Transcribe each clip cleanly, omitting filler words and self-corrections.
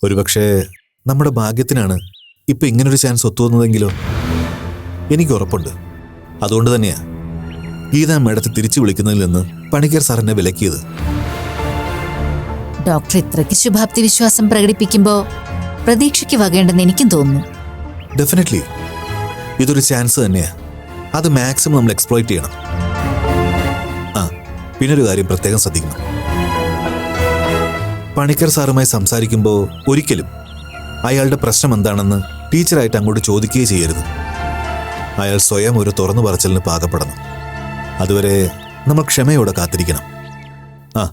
ഒരുപക്ഷെ നമ്മുടെ ഭാഗ്യത്തിനാണ് ഇപ്പൊ ഇങ്ങനൊരു ചാൻസ് ഒത്തുവന്നതെങ്കിലോ? എനിക്ക് ഉറപ്പുണ്ട്. അതുകൊണ്ട് തന്നെയാ ഗീതാ മേഡത്തെ തിരിച്ചു വിളിക്കുന്നതിൽ നിന്ന് പണിക്കർ സാറിനെ വിലക്കിയത്. ഡോക്ടർ ഇത്രയ്ക്ക് ശുഭാപ്തി വിശ്വാസം പ്രകടിപ്പിക്കുമ്പോ പ്രതീക്ഷയ്ക്ക് വകയുണ്ടെന്ന് എനിക്കും തോന്നുന്നു. ഡെഫിനറ്റ്ലി ഇതൊരു ചാൻസ് തന്നെയാ. അത് മാക്സിമം നമ്മൾ എക്സ്പ്ലോയിറ്റ് ചെയ്യണം. ആ, പിന്നൊരു കാര്യം പ്രത്യേകം ശ്രദ്ധിക്കണം. പണിക്കർ സാറുമായി സംസാരിക്കുമ്പോൾ ഒരിക്കലും അയാളുടെ പ്രശ്നം എന്താണെന്ന് ടീച്ചറായിട്ട് അങ്ങോട്ട് ചോദിക്കുകയേ ചെയ്യരുത്. അയാൾ സ്വയം ഒരു തുറന്നു പറച്ചിലിന് പാകപ്പെടണം. അതുവരെ നമ്മൾ ക്ഷമയോടെ കാത്തിരിക്കണം. ആ,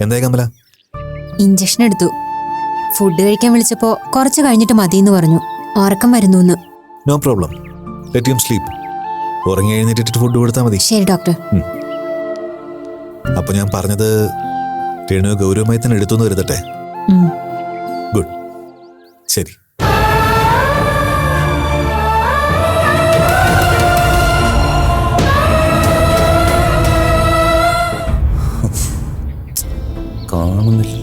എന്തായി കമല? ഇഞ്ചക്ഷൻ എടുത്തു. ഫുഡ് കഴിക്കാൻ വിളിച്ചപ്പോ കുറച്ച് കഴിഞ്ഞിട്ട് മതിയെന്ന് പറഞ്ഞു. ഉറക്കം വരുന്നു. No problem, let him sleep. ഉറങ്ങി എഴുന്നേറ്റിട്ട് ഫുഡ് കൊടുത്താൽ മതി. ശരി ഡോക്ടർ. അപ്പൊ ഞാൻ പറഞ്ഞത് രേണു ഗൗരവമായി തന്നെ എടുത്തു കരുതട്ടെ. ഗുഡ്, ശരി. കാണുന്നില്ല.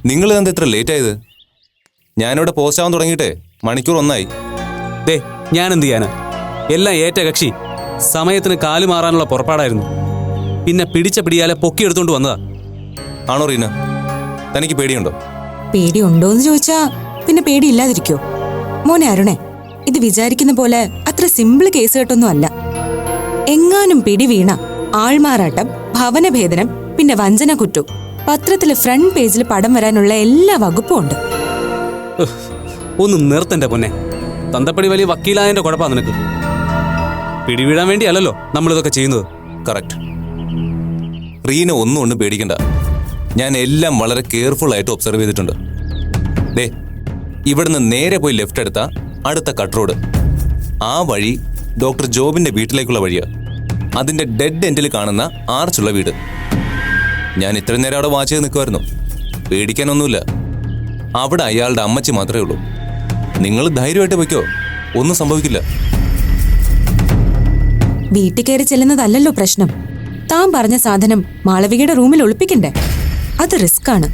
നിങ്ങൾ എന്താ ഇത്ര ലേറ്റ് ആയത്? ഞാനിവിടെ പോസ്റ്റ് ആവാൻ തുടങ്ങിയിട്ടേ മണിക്കൂർ 1 ആയി. ദേ, ഞാൻ എന്ത് ചെയ്യാനാ? എല്ലാം ഏറ്റ കക്ഷി സമയത്തിന് കാലു മാറാനുള്ള പുറപ്പാടായിരുന്നു. പിന്നെ പിടിച്ച പിടിയാലെ പൊക്കിയെടുത്തോണ്ട് വന്നതാ. ആണോ റീന? തനിക്ക് പേടിയുണ്ടോ? പേടിയുണ്ടോന്ന് ചോദിച്ചാ പിന്നെ പേടിയില്ലാതിരിക്കോ? മോനെ അരുണേ, ഇത് വിചാരിക്കുന്ന പോലെ അത്ര സിമ്പിൾ കേസ് കേട്ടൊന്നും അല്ല. എങ്ങാനും പിടി വീണ ആൾമാറാട്ടം, ഭവനഭേദനം, പിന്നെ വഞ്ചന കുറ്റം. പത്രത്തിലെ ഫ്രണ്ട് പേജിൽ പടം വരാനുള്ള എല്ലാ വകുപ്പും ഉണ്ട്. ഒന്ന് നിർത്തന്റെ പൊന്നെ. തന്തപ്പടി വലിയ വക്കീലായതിന്റെ കുഴപ്പമാ നിനക്ക്. പിടിവീഴാൻ വേണ്ടിയല്ലോ നമ്മളിതൊക്കെ ചെയ്യുന്നത്. കറക്റ്റ്. റീന ഒന്നും പേടിക്കണ്ട. ഞാൻ എല്ലാം വളരെ കെയർഫുൾ ആയിട്ട് ഒബ്സർവ് ചെയ്തിട്ടുണ്ട്. ദേ, ഇവിടുന്ന് നേരെ പോയി ലെഫ്റ്റ് എടുത്താ അടുത്ത കട്ട് റോഡ്. ആ വഴി ഡോക്ടർ ജോബിന്റെ വീട്ടിലേക്കുള്ള വഴിയാ. അതിന്റെ ഡെഡ് എൻഡിൽ കാണുന്ന ആർച്ചുള്ള വീട്. ഞാൻ ഇത്ര നേരം അവിടെ വാച്ച് ചെയ്ത് നിൽക്കുമായിരുന്നു. പേടിക്കാനൊന്നുമില്ല. അവിടെ അയാളുടെ അമ്മച്ചി മാത്രമേ ഉള്ളൂ. നിങ്ങൾ ധൈര്യമായിട്ട് വയ്ക്കോ, ഒന്നും സംഭവിക്കില്ല. വീട്ടിൽ കയറി ചെല്ലുന്നതല്ലല്ലോ പ്രശ്നം. താൻ പറഞ്ഞ സാധനം മാളവികയുടെ റൂമിൽ ഒളിപ്പിക്കണ്ടേ? അത് റിസ്ക് ആണ്.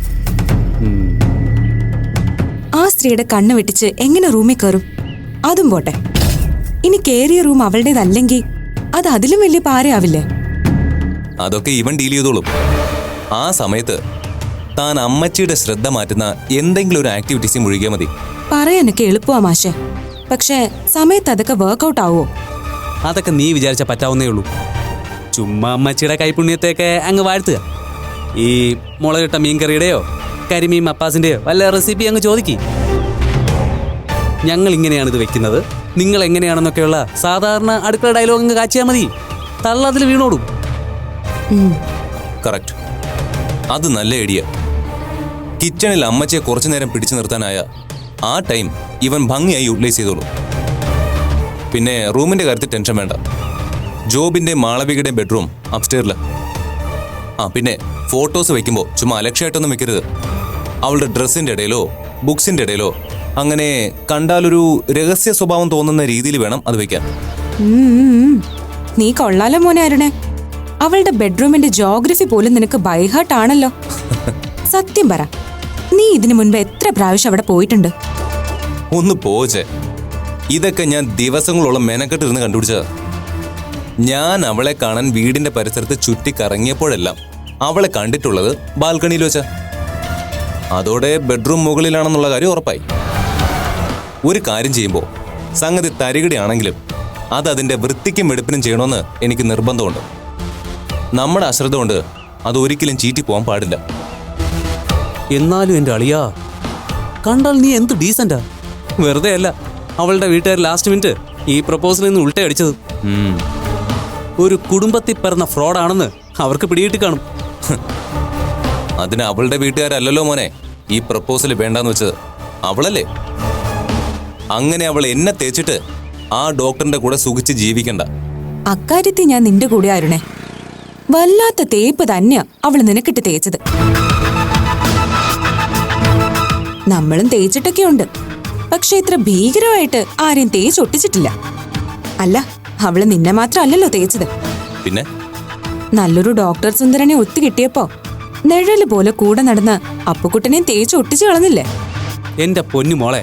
ആ സ്ത്രീയുടെ കണ്ണ് വെട്ടിച്ച് എങ്ങനെ റൂമിൽ കയറും? അതും പോട്ടെ, ഇനി കേറിയ റൂം അവളുടേതല്ലെങ്കിൽ അത് അതിലും വലിയ പാരയാവില്ലേ? അതൊക്കെ ഇവൻ ഡീൽ ചെയ്തോളും. ആ സമയത്ത് താൻ അമ്മച്ചിയുടെ ശ്രദ്ധ മാറ്റുന്ന എന്തെങ്കിലും ഒരു ആക്ടിവിറ്റീസ് മുഴുകിയാൽ മതി. പറയാനൊക്കെ എളുപ്പമാ മാഷെ, പക്ഷേ സമയത്ത് അതൊക്കെ വർക്ക്ഔട്ട് ആവോ? അതൊക്കെ നീ വിചാരിച്ച പറ്റാവുന്നേ ഉള്ളൂ. ചുമ്മാ അമ്മച്ചിയുടെ കൈപുണ്യത്തെയൊക്കെ അങ്ങ് വാഴ്ത്തുക. ഈ മുളകിട്ട മീൻകറിയുടെയോ കരിമീൻ മപ്പാസിന്റെയോ വല്ല റെസിപ്പി അങ്ങ് ചോദിക്കി. ഞങ്ങൾ ഇങ്ങനെയാണ് ഇത് വെക്കുന്നത്, നിങ്ങൾ എങ്ങനെയാണെന്നൊക്കെയുള്ള സാധാരണ അടുക്കള ഡയലോഗ് അങ്ങ് കാച്ചിയാൽ മതി. തള്ളതിൽ വീണോടും. കറക്റ്റ്. അത് നല്ല ഐഡിയ. കിച്ചണിൽ അമ്മച്ചിയെ കുറച്ചു നേരം പിടിച്ചു നിർത്താനായ ആ ടൈം ഇവൻ ഭംഗിയായി യൂട്ടിലൈസ് ചെയ്തോളൂ. പിന്നെ റൂമിന്റെ കാര്യത്തിൽ ടെൻഷൻ വേണ്ട. ജോബിന്റെ മാളവികയുടെ ബെഡ്റൂം അപ്സ്റ്റെയറില്. ആ, പിന്നെ ഫോട്ടോസ് വെക്കുമ്പോൾ ചുമ്മാ അലക്ഷ്യമായിട്ടൊന്നും വെക്കരുത്. അവളുടെ ഡ്രസ്സിന്റെ ഇടയിലോ ബുക്സിന്റെ ഇടയിലോ അങ്ങനെ കണ്ടാലൊരു രഹസ്യ സ്വഭാവം തോന്നുന്ന രീതിയിൽ വേണം അത് വെക്കാൻ. നീ കൊള്ളാലോ മോനെ അരുണേ. അവളുടെ ബെഡ്റൂമിന്റെ ജോഗ്രഫി പോലും നിനക്ക് ബൈഹാർട്ട് ആണല്ലോ. സത്യം പറ, നീ ഇതിനു മുൻപ് എത്ര പ്രാവശ്യം അവിടെ പോയിട്ടുണ്ട്? ഒന്ന് പോച്ചേ. ഇതൊക്കെ ഞാൻ ദിവസങ്ങളോളം മെനക്കെട്ടിരുന്ന് കണ്ടുപിടിച്ചതാ. ഞാൻ അവളെ കാണാൻ വീടിന്റെ പരിസരത്ത് ചുറ്റിക്കറങ്ങിയപ്പോഴെല്ലാം അവളെ കണ്ടിട്ടുള്ളത് ബാൽക്കണിയിൽ വെച്ച. അതോടെ ബെഡ്റൂം മുകളിലാണെന്നുള്ള കാര്യം ഉറപ്പായി. ഒരു കാര്യം ചെയ്യുമ്പോൾ സംഗതി തരികിടയാണെങ്കിലും അത് അതിന്റെ വൃത്തിക്കും വെടുപ്പിനും ചെയ്യണമെന്ന് എനിക്ക് നിർബന്ധമുണ്ട്. നമ്മുടെ അശ്രദ്ധ കൊണ്ട് അത് ഒരിക്കലും ചീറ്റി പോകാൻ പാടില്ല. എന്നാലും എൻ്റെ അളിയാ, കണ്ടാൽ നീ എന്ത് ഡീസന്റാ. വെറുതെ അല്ല അവളുടെ വീട്ടുകാർ ലാസ്റ്റ് മിനിറ്റ് ഈ പ്രപ്പോസലിൽ നിന്ന് ഉൾട്ട അടിച്ചത്. ഒരു കുടുംബത്തിൽ പിറന്ന ഫ്രോഡാണെന്ന് അവർക്ക് പിടികിട്ടി കാണും. അതിന് അവളുടെ വീട്ടുകാരല്ലല്ലോ മോനെ ഈ പ്രപ്പോസൽ വേണ്ടാന്ന് വെച്ചത്, അവളല്ലേ. അങ്ങനെ അവൾ എന്നെ തേച്ചിട്ട് ആ ഡോക്ടറിന്റെ കൂടെ സുഖിച്ച് ജീവിക്കണ്ട. അക്കാര്യത്തിൽ ഞാൻ നിന്റെ കൂടെ ആയിരുന്നേ. വല്ലാത്ത തേപ്പ് തന്നെയാ അവള് നിനക്കിട്ട് തേച്ചത്. നമ്മളും തേച്ചിട്ടൊക്കെ ഉണ്ട്, പക്ഷെ ഇത്ര ഭീകരമായിട്ട് ആരെയും തേച്ചൊട്ടിച്ചിട്ടില്ല. അല്ല, അവള് നിന്നെ മാത്രമല്ലല്ലോ തേച്ചത്. പിന്നെ നല്ലൊരു ഡോക്ടർ സുന്ദരനെ ഒത്തു കിട്ടിയപ്പോ നിഴല് പോലെ കൂടെ നടന്ന് അപ്പുക്കുട്ടനെയും തേച്ച് ഒട്ടിച്ചു കളഞ്ഞില്ലേ? എന്റെ പൊന്നു മോളെ,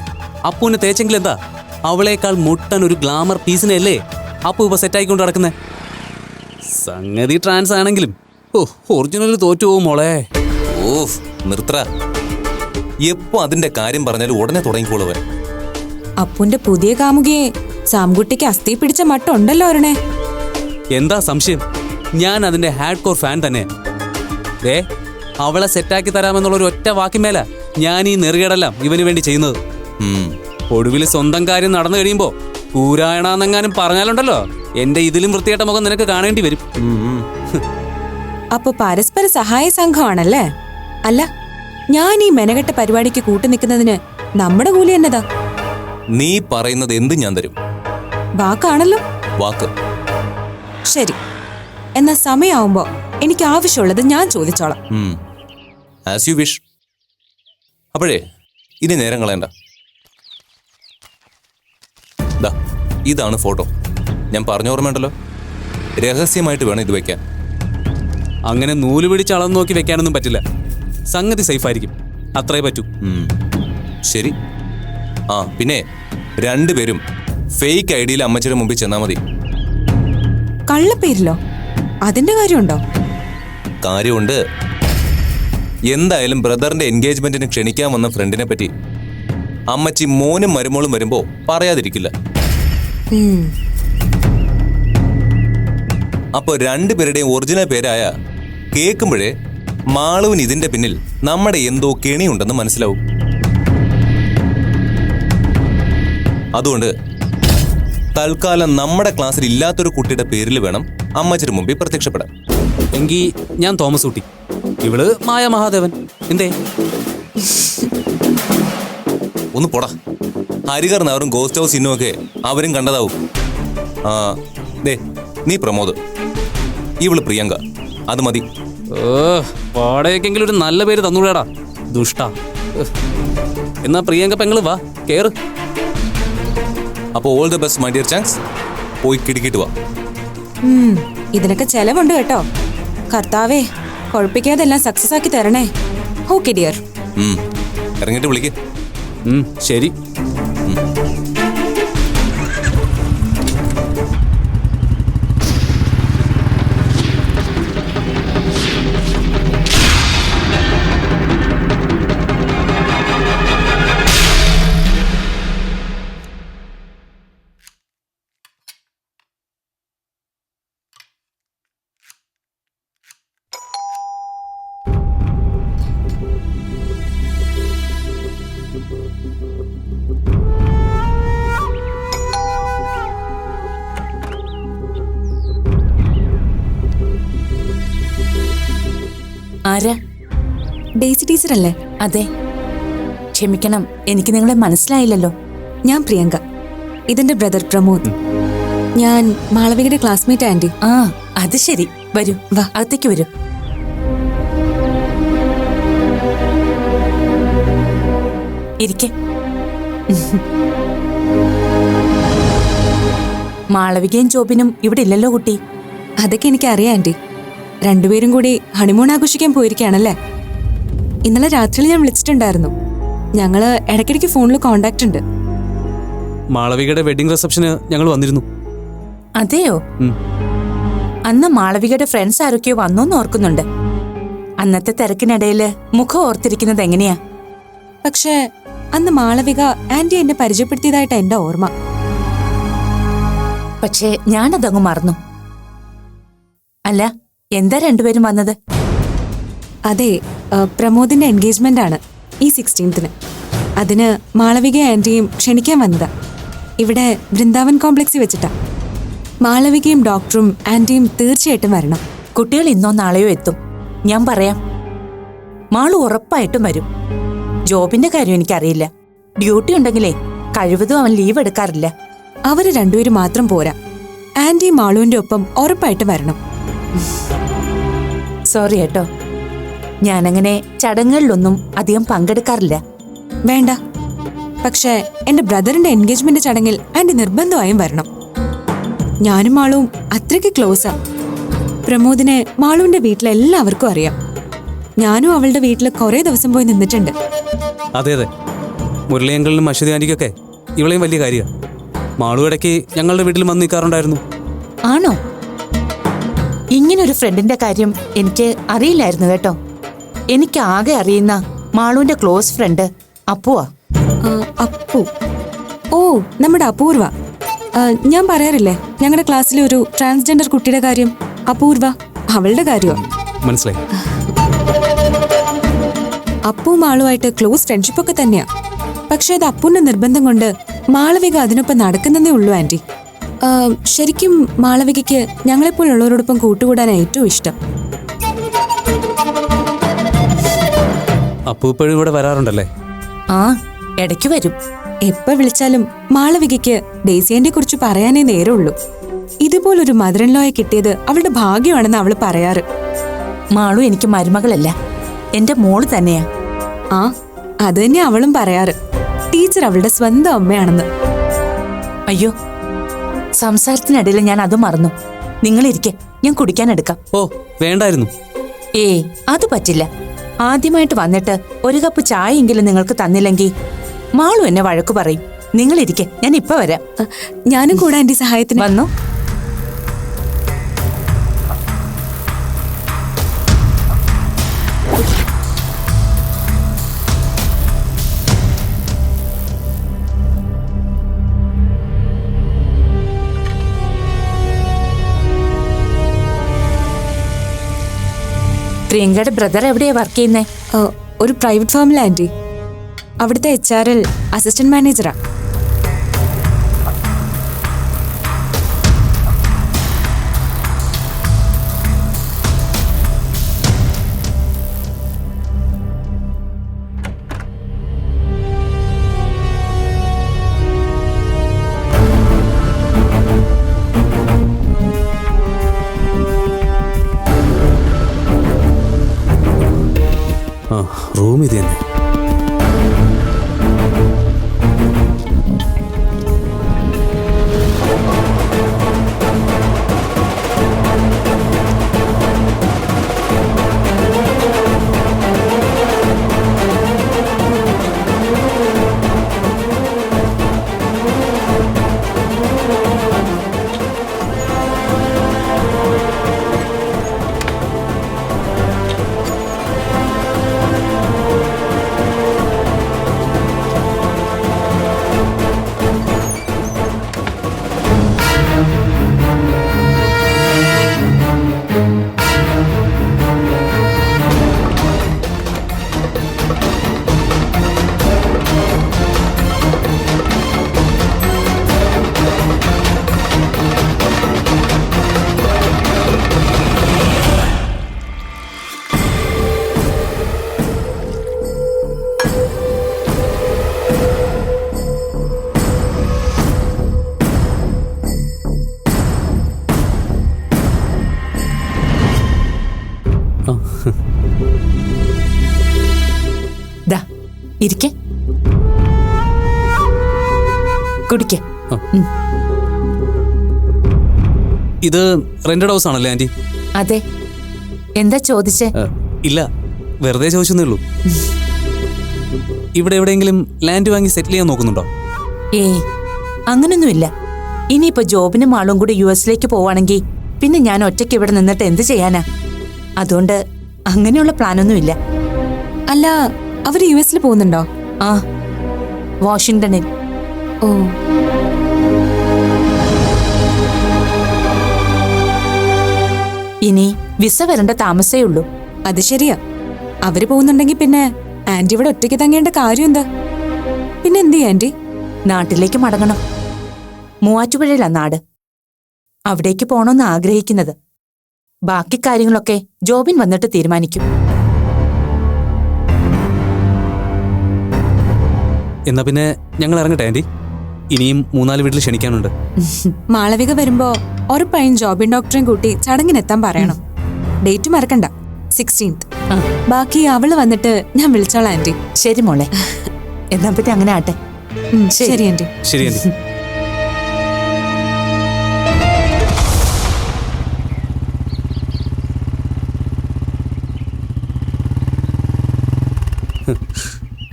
അപ്പുവിനെ തേച്ചെങ്കിൽ എന്താ? അവളേക്കാൾ മുട്ടൻ ഒരു ഗ്ലാമർ പീസിനെയല്ലേ അപ്പു ഇപ്പൊ സെറ്റായിക്കൊണ്ട് നടക്കുന്നേ. സംഗതി ട്രാൻസ് ആണെങ്കിലും ഒറിജിനൽ തോറ്റു പോവും മോളെ. ഓഫ് നിർത്തറ. എപ്പോ അതിന്റെ കാര്യം പറഞ്ഞാലും ഉടനെ തുടങ്ങിക്കോളുവൻ. അപ്പുന്റെ പുതിയ കാമുകിയെ സാംകുട്ടിക്ക് അസ്ഥി പിടിച്ച മട്ടുണ്ടല്ലോ ഒരണേ. എന്താ സംശയം? ഞാൻ അതിന്റെ ഹാർഡ് കോർ ഫാൻ തന്നെ. ദേ, അവളെ സെറ്റാക്കി തരാമെന്നുള്ള ഒരു ഒറ്റ വാക്കിമേല ഞാൻ ഈ നെറുകേടെല്ലാം ഇവന് വേണ്ടി ചെയ്യുന്നത്. ഒടുവിൽ സ്വന്തം കാര്യം നടന്നു കഴിയുമ്പോ കൂരായണെന്നെങ്ങാനും പറഞ്ഞാലുണ്ടല്ലോ, എന്റെ ഇതിലും വൃത്തിയായിട്ട മുഖം നിനക്ക് കാണേണ്ടി വരും. അപ്പൊ പരസ്പര സഹായ സംഘമാണല്ലേ? അല്ല, ഞാൻ ഈ മെനകെട്ട പരിപാടിക്ക് കൂട്ടു നിൽക്കുന്നതിന് നമ്മുടെ കൂലി എന്നതാ? നീ പറയുന്നത് എന്ത് ഞാൻ തരും. വാക്കാണല്ലോ. വാക്ക്. ശരി, എന്നാ സമയമാവുമ്പോ എനിക്ക് ആവശ്യമുള്ളത് ഞാൻ ചോദിച്ചോളാം. As you wish. അപ്പോഴേ ഇനി നേരം കളയണ്ട. ദാ, ഇതാണ് ഫോട്ടോ. ഞാൻ പറഞ്ഞ ഓർമ്മയുണ്ടല്ലോ, രഹസ്യമായിട്ട് വേണം ഇത് വെക്കാൻ. അങ്ങനെ നൂല് പിടിച്ച് അളന്ന് നോക്കി വെക്കാനൊന്നും പറ്റില്ല. സംഗതി സേഫായിരിക്കും, അത്രേ പറ്റൂ. ശരി. ആ പിന്നെ രണ്ടുപേരും ഫേക്ക് ഐഡിയിൽ അമ്മച്ചിയുടെ മുമ്പിൽ ചെന്നാൽ മതി. കള്ളപ്പേരിലോ? അതിന്റെ കാര്യമുണ്ടോ? കാര്യമുണ്ട്. എന്തായാലും ബ്രദറിന്റെ എൻഗേജ്മെന്റിന് ക്ഷണിക്കാൻ വന്ന ഫ്രണ്ടിനെ പറ്റി അമ്മച്ചി മോനും മരുമോളും വരുമ്പോ പറയാതിരിക്കില്ല. അപ്പൊ രണ്ടുപേരുടെയും ഒറിജിനൽ പേരായ കേൾക്കുമ്പോഴേ മാളുവിന് ഇതിന്റെ പിന്നിൽ നമ്മുടെ എന്തോ കെണിയുണ്ടെന്ന് മനസ്സിലാവും. അതുകൊണ്ട് തൽക്കാലം നമ്മുടെ ക്ലാസ്സിൽ ഇല്ലാത്തൊരു കുട്ടിയുടെ പേരിൽ വേണം അമ്മച്ചിയുടെ മുമ്പിൽ പ്രത്യക്ഷപ്പെടാൻ. എങ്കിൽ ഞാൻ തോമസ് ഊട്ടി, ഇവള് മായ മഹാദേവൻ. എന്തേ? ഒന്ന് പോടാ. ഹരികർ അവരും ഗോസ്റ്റ് ഹൗസ് ഇന്നുമൊക്കെ അവരും കണ്ടതാവും. ആ ദേ, നീ പ്രമോദ്, ഇവള് പ്രിയങ്ക. അത് മതി. വാടകയ്ക്കെങ്കിലും ഒരു നല്ല പേര് തന്നൂടാടാ ദുഷ്ട. എന്നാ പ്രിയങ്ക പെങ്ങള് വാ, കേറ്. അപ്പോൾ all the best my dear chance. പോയി കിടക്കിട്ട് വാ. ഇതിനൊക്കെ ചെലവുണ്ട് കേട്ടോ. കർത്താവേ, കുഴപ്പിക്കാതെല്ലാം സക്സസ് ആക്കി തരണേ. Okay dear. ഇറങ്ങിട്ട് വിളിക്ക്. ശരി. ആരാ? ഡെയ്സി ടീച്ചറല്ലേ? അതെ. ക്ഷമിക്കണം, എനിക്ക് നിങ്ങളെ മനസ്സിലായില്ലല്ലോ. ഞാൻ പ്രിയങ്ക, ഇതെന്റെ ബ്രദർ പ്രമോദ്. ഞാൻ മാളവികയുടെ ക്ലാസ്മേറ്റ് ആന്റി. ആ, അത് ശരി. വരൂ, വാ, അകത്തേക്ക് വരൂ. ഇരിക്കെ. മാളവികയും ജോബിനും ഇവിടെ ഇല്ലല്ലോ കുട്ടി. അതൊക്കെ എനിക്ക് അറിയാം ആന്റി. രണ്ടുപേരും കൂടി ഹണിമൂൺ ആഘോഷിക്കാൻ പോയിരിക്കുകയാണല്ലേ? ഇന്നലെ രാത്രി ഞാൻ വിളിച്ചിട്ടുണ്ടായിരുന്നു. ഞങ്ങള് ഇടയ്ക്കിടയ്ക്ക് ഫോണിൽ കോണ്ടാക്ട് ഉണ്ട്. മാളവികയുടെ വെഡിങ് റിസപ്ഷന് ഞങ്ങൾ വന്നിരുന്നു. അതെയോ? അന്ന് മാളവികയുടെ ഫ്രണ്ട്സ് ആരൊക്കെയോ വന്നോന്ന് ഓർക്കുന്നുണ്ട്. അന്നത്തെ തിരക്കിനിടയില് മുഖം ഓർത്തിരിക്കുന്നത് എങ്ങനെയാ? പക്ഷേ അന്ന് മാളവിക ആന്റി എന്നെ പരിചയപ്പെടുത്തിയതായിട്ട് എന്റെ ഓർമ്മ. പക്ഷേ ഞാനതങ്ങ് മറന്നു. അല്ല, എന്താ രണ്ടുപേരും വന്നത്? അതെ, പ്രമോദിന്റെ എൻഗേജ്മെന്റ് ആണ് ഈ 16th. അതിന് മാളവിക ആന്റിയും ക്ഷണിക്കാൻ വന്നതാ. ഇവിടെ വൃന്ദാവൻ കോംപ്ലക്സിൽ വെച്ചിട്ടാ. മാളവികയും ഡോക്ടറും ആന്റിയും തീർച്ചയായിട്ടും വരണം. കുട്ടികൾ ഇന്നോ നാളെയോ എത്തും. ഞാൻ പറയാം. മാളു ഉറപ്പായിട്ടും വരും. ജോബിന്റെ കാര്യം എനിക്കറിയില്ല. ഡ്യൂട്ടി ഉണ്ടെങ്കിലേ കഴിവതും അവൻ ലീവ് എടുക്കാറില്ല. അവര് രണ്ടുപേരും മാത്രം പോരാ. ആന്റി മാളുവിന്റെ ഒപ്പം ഉറപ്പായിട്ടും വരണം. സോറി കേട്ടോ, ഞാനങ്ങനെ ചടങ്ങുകളിലൊന്നും അധികം പങ്കെടുക്കാറില്ല. വേണ്ട, പക്ഷേ എന്റെ ബ്രദറിന്റെ എൻഗേജ്മെന്റ് ചടങ്ങിൽ ആന്റി നിർബന്ധമായും വരണം. ഞാനും മാളുവും അത്രയ്ക്ക് ക്ലോസാ. പ്രമോദിനെ മാളുവിന്റെ വീട്ടിലെല്ലാവർക്കും അറിയാം. ഞാനും അവളുടെ വീട്ടിൽ കുറെ ദിവസം പോയി നിന്നിട്ടുണ്ട്. അതെ അതെ, മുരളിയങ്കളിലും അശ്വതി ആന്റിക്കൊക്കെ ഇവളെയും വലിയ കാര്യമാണ്. മാളു ഇടയ്ക്ക് ഞങ്ങളുടെ വീട്ടിൽ വന്ന് നിൽക്കാറുണ്ടായിരുന്നു. ആണോ? ഇങ്ങനൊരു ഫ്രണ്ടിന്റെ കാര്യം എനിക്ക് അറിയില്ലായിരുന്നു കേട്ടോ. എനിക്ക് ആകെ അറിയുന്ന മാളുവിന്റെ ക്ലോസ് ഫ്രണ്ട് അപ്പുവാ. അപ്പു? ഓ, നമ്മുടെ അപൂർവ. ഞാൻ പറയാറില്ലേ ഞങ്ങളുടെ ക്ലാസ്സിലെ ഒരു ട്രാൻസ്ജെൻഡർ കുട്ടിയുടെ കാര്യം? അപൂർവ, അവളുടെ കാര്യമാണ്. മനസ്സിലായി. അപ്പു മാളുമായിട്ട് ക്ലോസ് ഫ്രണ്ട്ഷിപ്പ് ഒക്കെ തന്നെയാ. പക്ഷെ അത് അപ്പുവിന്റെ നിർബന്ധം കൊണ്ട് മാളവിക അതിനൊപ്പം നടക്കുന്നതേ ഉള്ളൂ ആന്റി. ശരിക്കും മാളവികയ്ക്ക് ഞങ്ങളെപ്പോലുള്ളവരോടൊപ്പം കൂട്ടുകൂടാനാണ് ഏറ്റവും ഇഷ്ടം. അപ്പു ഇപ്പോഴും ഇവിടെ വരാറുണ്ടല്ലേ? ആ, ഇടയ്ക്ക് വരും. എപ്പോ വിളിച്ചാലും മാളവികയ്ക്ക് ഡേസിയന്റെ കുറിച്ച് പറയാനേ നേരമുള്ളൂ. ഇതുപോലൊരു മദറിൻലോയെ കിട്ടിയത് അവളുടെ ഭാഗ്യമാണെന്ന് അവള് പറയാറ്. മാളു എനിക്ക് മരുമകളല്ല, എന്റെ മോള് തന്നെയാ. ആ, അത് തന്നെ അവളും പറയാറ്. ടീച്ചർ അവളുടെ സ്വന്തം അമ്മയാണെന്ന്. അയ്യോ, സംസാരത്തിനിടയിൽ ഞാൻ അത് മറന്നു. നിങ്ങളിരിക്കെ, ഞാൻ കുടിക്കാനെടുക്കാം. ഓ വേണ്ടായിരുന്നു. ഏയ്, അത് പറ്റില്ല. ആദ്യമായിട്ട് വന്നിട്ട് ഒരു കപ്പ് ചായയെങ്കിലും നിങ്ങൾക്ക് തന്നില്ലെങ്കിൽ മാളു എന്നെ വഴക്കു പറയും. നിങ്ങളിരിക്കെ, ഞാൻ ഇപ്പൊ വരാം. ഞാനും കൂടെ ആന്റി സഹായത്തിന് വന്നു. പ്രിയങ്കയുടെ ബ്രദർ എവിടെയാ വർക്ക് ചെയ്യുന്നേ? ഒരു പ്രൈവറ്റ് ഫാമിൽ ആന്റി. അവിടുത്തെ HR-ൽ അസിസ്റ്റന്റ് മാനേജറാ. ആ, റൂം ഇത് തന്നെ. ദാ ഇരിക്കെ, കുടിക്കേ. ഇത് റെന്റഡ് ഹൗസ് ആണല്ലേ ആന്റി? അതെ. എന്താ ചോദിച്ചേ? ഇല്ല, വെറുതെ ചോദിച്ചെന്നേ ഉള്ളൂ. ഇവിടെ എവിടെയെങ്കിലും ലാൻഡ് വാങ്ങി സെറ്റിൽ ചെയ്യാൻ നോക്കുന്നുണ്ടോ? ഏയ്, അങ്ങനൊന്നുമില്ല. ഇനിയിപ്പോ ജോബിനും ആളും കൂടി US-ലേക്ക് പോവാണെങ്കിൽ പിന്നെ ഞാൻ ഒറ്റയ്ക്ക് ഇവിടെ നിന്നിട്ട് എന്ത് ചെയ്യാനാ? അതുകൊണ്ട് അങ്ങനെയുള്ള പ്ലാനൊന്നുമില്ല. അല്ല, അവര് US-ൽ പോകുന്നുണ്ടോ? ആ, വാഷിംഗ്ടണിൽ. ഓ, ഇനി വിസ വരേണ്ട താമസേ ഉള്ളൂ. അത് ശരിയാ. അവര് പോകുന്നുണ്ടെങ്കിൽ പിന്നെ ആന്റി ഇവിടെ ഒറ്റയ്ക്ക് തങ്ങേണ്ട കാര്യം എന്താ? പിന്നെ എന്ത് ചെയ്യാ ആന്റി? നാട്ടിലേക്ക് മടങ്ങണം. മൂവാറ്റുപുഴയിലാ നാട്. അവിടേക്ക് പോണമെന്ന് ആഗ്രഹിക്കുന്നത്. ബാക്കി കാര്യങ്ങളൊക്കെ ജോബിൻ വന്നിട്ട് തീരുമാനിക്കും. എന്നാ പിന്നെ ഞങ്ങൾ ഇറങ്ങട്ടെ ആന്റി. ഇനിയും 3-4 വീട്ടിൽ ക്ഷണിക്കാനുണ്ട്. മാളവിക വരുമ്പോ ഉറപ്പായും ജോബിൻ ഡോക്ടറെയും കൂട്ടി ചടങ്ങിനെത്താൻ പറയണം. ഡേറ്റ് മറക്കണ്ട. 16th. ബാക്കി അവള് വന്നിട്ട് ഞാൻ വിളിച്ചോളാം ആന്റി. ശരി മോളെ, എന്നാ പറ്റി അങ്ങനെ ആട്ടെ. ശരി ആന്റി. ശരി ആന്റി.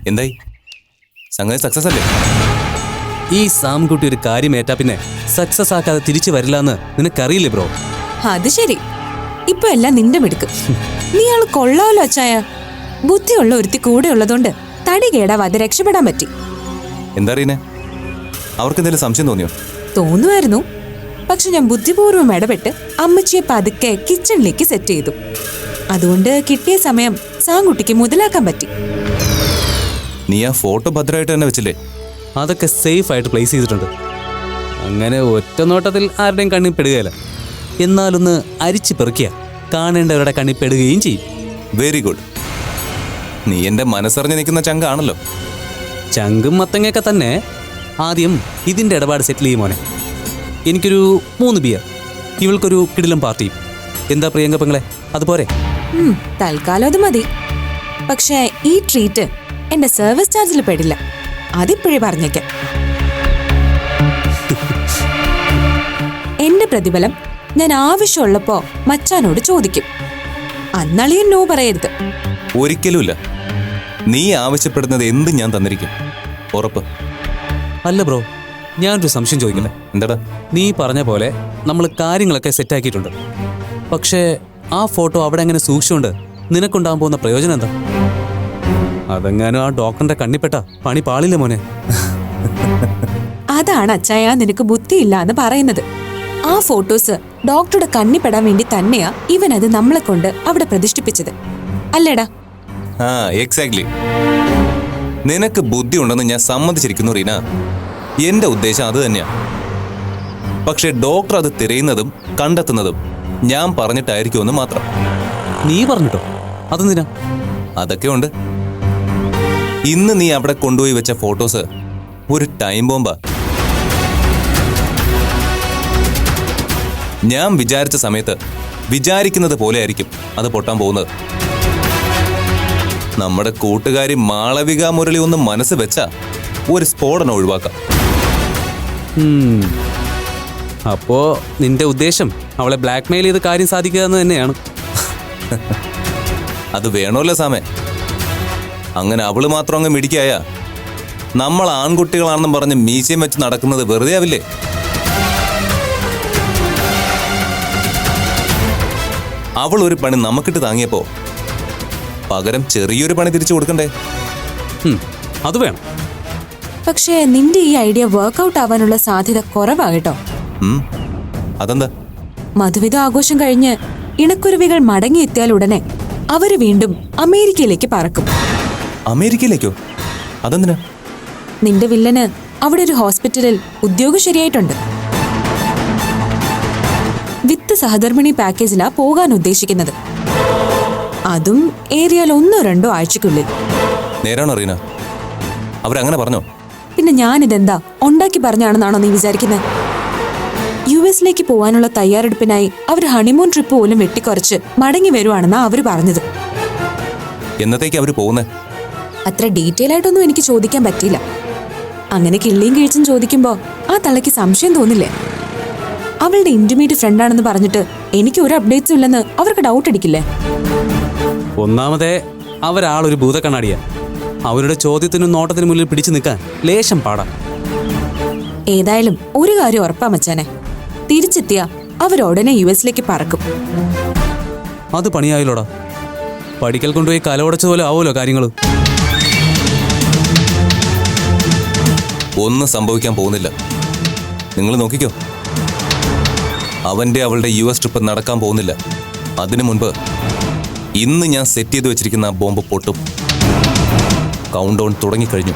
എന്തായി, സംഗതി സക്സസ് അല്ലേ? ഈ സാംകുട്ടി ഒരു കാര്യം ഏറ്റാ പിന്നെ സക്സസ് ആക്കാതെ തിരിച്ചു വരില്ല എന്ന് നിനക്കറിയില്ലേ ബ്രോ? അത് ശരി, ഇപ്പൊ എല്ലാം നിന്റെ മിടുക്ക്. നീ ആള് കൊള്ളാമല്ലോ അച്ചായ. ബുദ്ധിയുള്ള ഒരുത്തി കൂടെ ഉള്ളതുകൊണ്ട് തടി കേടാവാതെ രക്ഷപ്പെടാൻ പറ്റി. എന്താ അറിയണേ, അവർക്ക് എന്തെങ്കിലും സംശയം തോന്നിയോ? തോന്നുമായിരുന്നു. പക്ഷെ ഞാൻ ബുദ്ധിപൂർവ്വം ഇടപെട്ട് അമ്മച്ചിയെ പതുക്കെ കിച്ചണിലേക്ക് സെറ്റ് ചെയ്തു. അതുകൊണ്ട് കിട്ടിയ സമയം സാങ്കുട്ടിക്ക് മുതലാക്കാൻ പറ്റി. നീ ആ ഫോട്ടോ ഭദ്രമായിട്ട് തന്നെ വെച്ചില്ലേ? അതൊക്കെ സേഫ് ആയിട്ട് പ്ലേസ് ചെയ്തിട്ടുണ്ട്. അങ്ങനെ ഒറ്റ നോട്ടത്തിൽ ആരുടെയും കണ്ണിൽ പെടുകയില്ല. എന്നാലൊന്ന് അരിച്ചു പെറുക്കിയ കാണേണ്ടവരുടെ കണ്ണിൽ പെടുകയും ചെയ്യും. Very good. നീ എന്റെ മനസ്സറിഞ്ഞ് നിൽക്കുന്ന ചങ്കാണല്ലോ. ചങ്കും മത്തങ്ങയൊക്കെ തന്നെ. ആദ്യം ഇതിന്റെ ഇടപാട് സെറ്റിൽ ചെയ്യും മോനെ. എനിക്കൊരു 3 ബിയർ, ഇവൾക്കൊരു കിടിലം പാർട്ടിയും. എന്താ പ്രിയങ്ക പെങ്ങളെ, അതുപോരെ? തൽക്കാലം അത് മതി. പക്ഷേ ഈ ട്രീറ്റ് എന്റെ സർവീസ് ചാർജിൽ പെടില്ല. അതിപ്പോഴേ പറഞ്ഞേക്കാം. എന്റെ പ്രതിഫലം ഞാൻ ആവശ്യമുള്ളപ്പോ മച്ചാനോട് ചോദിക്കും. അന്നളിയും നോ പറയരുത്. ഒരിക്കലുമില്ല. നീ ആവശ്യപ്പെടുന്നത് എന്തും ഞാൻ തന്നിരിക്കും, ഉറപ്പ്. അല്ല ബ്രോ, ഞാനൊരു സംശയം ചോദിക്കട്ടെ? എന്താടാ? നീ പറഞ്ഞ പോലെ നമ്മൾ കാര്യങ്ങളൊക്കെ സെറ്റാക്കിയിട്ടുണ്ട്. പക്ഷേ ആ ഫോട്ടോ അവിടെ അങ്ങനെ സൂക്ഷിച്ചുകൊണ്ട് നിനക്കുണ്ടാകാൻ പോകുന്ന പ്രയോജനം എന്താ? അതെങ്ങാനും ആ ഡോക്ടറിന്റെ കണ്ണിപ്പെട്ട പണി പാളില്ല മോനെ. അതാണ് അച്ചായ നിനക്ക് ബുദ്ധിയില്ല എന്ന് പറയുന്നത്. ആ ഫോട്ടോസ് ഡോക്ടറുടെ കണ്ണിപ്പെടാൻ വേണ്ടി തന്നെയാ ഇവൻ അത് നമ്മളെ കൊണ്ട് അവിടെ പ്രതിഷ്ഠിപ്പിച്ചത്, അല്ലേടാ? ആ, എക്സാക്ട്ലി. നിനക്ക് ബുദ്ധി ഉണ്ടെന്ന് ഞാൻ സമ്മതിച്ചിരിക്കുന്നു റീന. എന്റെ ഉദ്ദേശം അത് തന്നെയാ. പക്ഷെ ഡോക്ടർ അത് തിരയുന്നതും കണ്ടെത്തുന്നതും ഞാൻ പറഞ്ഞിട്ടായിരിക്കുമെന്ന് മാത്രം. നീ പറഞ്ഞിട്ടോ? അതെന്തിനാ? അതൊക്കെ ഉണ്ട്. ഇന്ന് നീ അവിടെ കൊണ്ടുപോയി വെച്ച ഫോട്ടോസ് ഒരു ടൈം ബോംബാ. ഞാൻ വിചാരിച്ച സമയത്ത് വിചാരിക്കുന്നത് പോലെ ആയിരിക്കും അത് പൊട്ടാൻ പോകുന്നത്. നമ്മുടെ കൂട്ടുകാരി മാളവിക മുരളി ഒന്ന് മനസ്സ് വെച്ചാ ഒരു സ്ഫോടനം ഒഴിവാക്കാം. അപ്പോ നിന്റെ ഉദ്ദേശം അവളെ ബ്ലാക്ക്മെയിൽ ചെയ്ത് കാര്യം സാധിക്കുക എന്ന് തന്നെയാണ്. അത് വേണമല്ലോ സാമേ. അങ്ങനെ അവള് മാത്രം അങ്ങ് മിടിക്കായ നമ്മൾ ആൺകുട്ടികളാണെന്നും പറഞ്ഞ് മീശയും വെച്ച് നടക്കുന്നത് വെറുതെ ആവില്ലേ? അവൾ ഒരു പണി നമുക്കിട്ട് താങ്ങിയപ്പോ പകരം ചെറിയൊരു പണി തിരിച്ചു കൊടുക്കണ്ടേ? അത് വേണം. പക്ഷേ നിന്റെ ഈ ഐഡിയ വർക്ക്ഔട്ട് ആവാനുള്ള സാധ്യത കുറവാകട്ടോ. അതെന്താ? മധുവിധ ആഘോഷം കഴിഞ്ഞ് ഇണക്കുരുവികൾ മടങ്ങിയെത്തിയാൽ ഉടനെ അവര് വീണ്ടും അമേരിക്കയിലേക്ക് പറക്കും. അമേരിക്കയിലേക്കോ? അതെന്തിനാ? നിന്റെ വില്ലന് അവിടെ ഒരു ഹോസ്പിറ്റലിൽ ഉദ്യോഗം ശരിയായിട്ടുണ്ട്. വിത്ത് സഹധർമ്മിണി പാക്കേജിലാ പോകാൻ ഉദ്ദേശിക്കുന്നത്. അതും ഏറിയാൽ 1-2 ആഴ്ചക്കുള്ളിൽ. നേരാണോ റീന? അവരങ്ങനെ പറഞ്ഞോ? പിന്നെ ഞാനിതെന്താ ഉണ്ടാക്കി പറഞ്ഞാണെന്നാണോ നീ വിചാരിക്കുന്നത്? US പോവാനുള്ള തയ്യാറെടുപ്പിനായി അവർ ഹണിമൂൺ ട്രിപ്പ് പോലും വെട്ടിക്കുറച്ച് മടങ്ങി വരുവാണെന്നാ അവര് പറഞ്ഞത്. എന്നത്തേക്ക് അവര് പോകുന്നേ? അത്ര ഡീറ്റെയിൽ ആയിട്ടൊന്നും എനിക്ക് ചോദിക്കാൻ പറ്റില്ല. അങ്ങനെ കിള്ളിയും കിഴിച്ചും ചോദിക്കുമ്പോ ആ തള്ളയ്ക്ക് സംശയം തോന്നില്ലേ? അവളുടെ ഇന്റിമേറ്റ് ഫ്രണ്ടാണെന്ന് പറഞ്ഞിട്ട് എനിക്ക് ഒരു അപ്ഡേറ്റ്സും ഇല്ലെന്ന് അവർക്ക് ഡൗട്ട് അടിക്കില്ലേ? ഒന്നാമതേ അവരാളൊരു ഭൂതക്കണ്ണാടിയാ. അവരുടെ ചോദ്യത്തിനും നോട്ടത്തിനും മുന്നിൽ പിടിച്ചു നിൽക്കാൻ ലേശം പാടാം. ഏതായാലും ഒരു കാര്യം ഉറപ്പാ മച്ചാനെ, തിരിച്ചെത്തിയ അവരുടനെ US പറക്കും. അത് പണിയായില്ലോടാ. പഠിക്കൽ കൊണ്ടുപോയി കലവടച്ച പോലെ ആവുമല്ലോ കാര്യങ്ങൾ. ഒന്നും സംഭവിക്കാൻ പോകുന്നില്ല. നിങ്ങൾ നോക്കിക്കോ. അവന്റെ അവളുടെ US ട്രിപ്പ് നടക്കാൻ പോകുന്നില്ല. അതിനു മുൻപ് ഇന്ന് ഞാൻ സെറ്റ് ചെയ്ത് വെച്ചിരിക്കുന്ന ബോംബ് പൊട്ടും. കൗണ്ട് ഡൗൺ തുടങ്ങിക്കഴിഞ്ഞു.